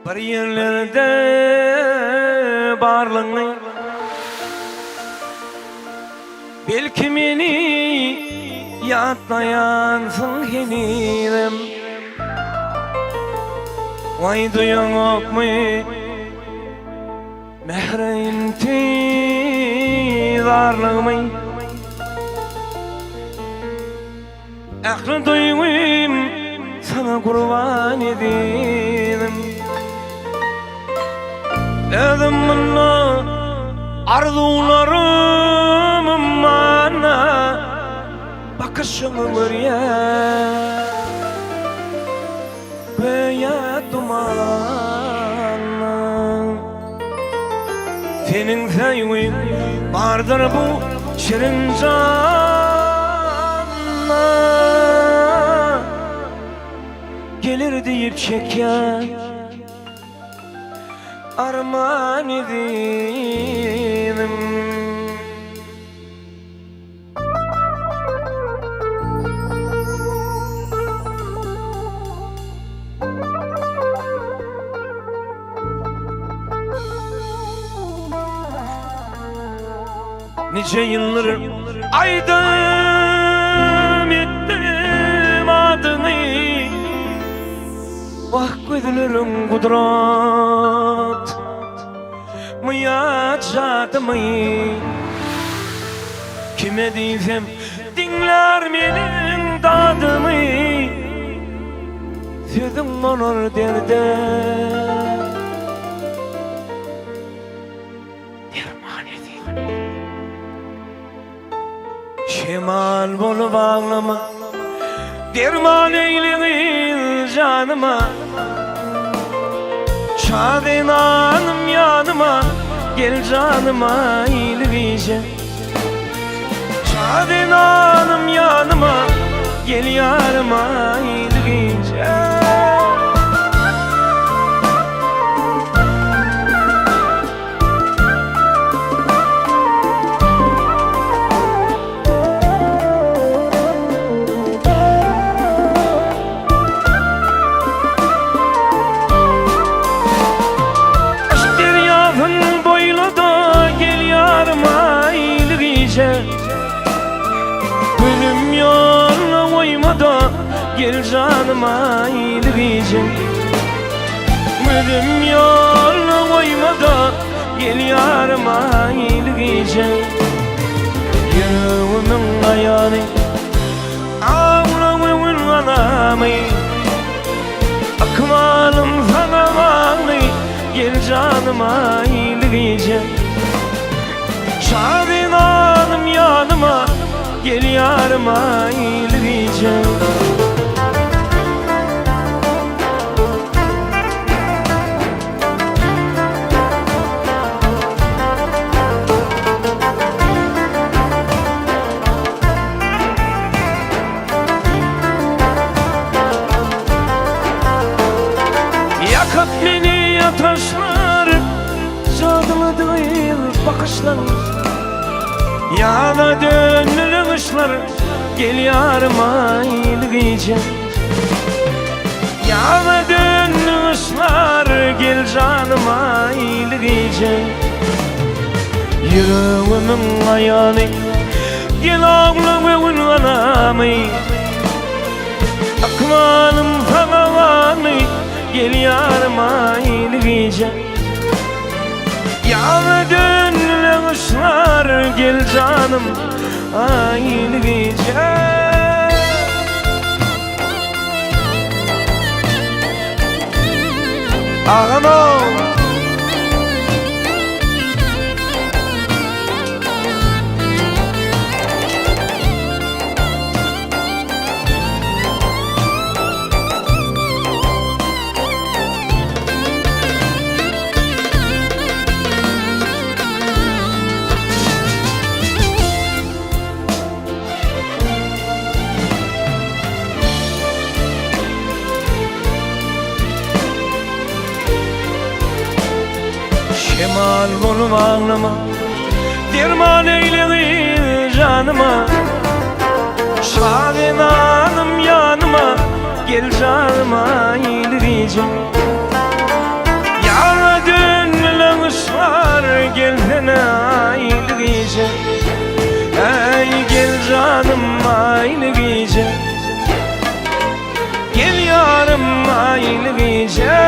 Bir yerlerde barlığını belki meni yatlayansın henirim. Vay duyan okmu mehrin tizarlığımı aklı duyum sana kurban edim. Dedim bana arzularım mana bakışımı buraya veya dumanla senin sevgin vardır bu şirin canla gelir deyip çeken armağan edim. Nice yıllar aydım ettim adını, vah gözlerim kudret mı yaşadı mı? Kime diysem dinler benim dadımı, sözüm olur derde derman edeyim. Şemal bolup ağlama, derman eyleyin canıma. Şadın anım yanıma, gel canıma iyiliğince. Şadın anım yanıma, gel yarıma iyiliğince. Ölüm yoluna koymadan gel canıma iyiliğince. Ölüm yoluna koymadan gel yarıma iyiliğince. Yüreğimin ayağını ağlamın anamı, akmalım sana bağlı gel canıma iyiliğince. Şadın anım yanıma, gel yarıma iyiliğince. Yakıp beni ateşler, sadılı değil bakışlar. Yana dönülün ışlar, gel yarıma iyiliğince. Yana dönülün ışlar, gel canıma iyiliğince. Yüreğimin ayağını, gel ağlamın anamı, akmalım sana bağlı, gel yarıma iyiliğince. Yana dönülün ışlar, gel canım iyiliğince. Ağam Şemal bolup ağlama, derman eyleyin canıma. Şadın anım yanıma, gel canıma iyiliğince. gece. Gel yarım aylık gece.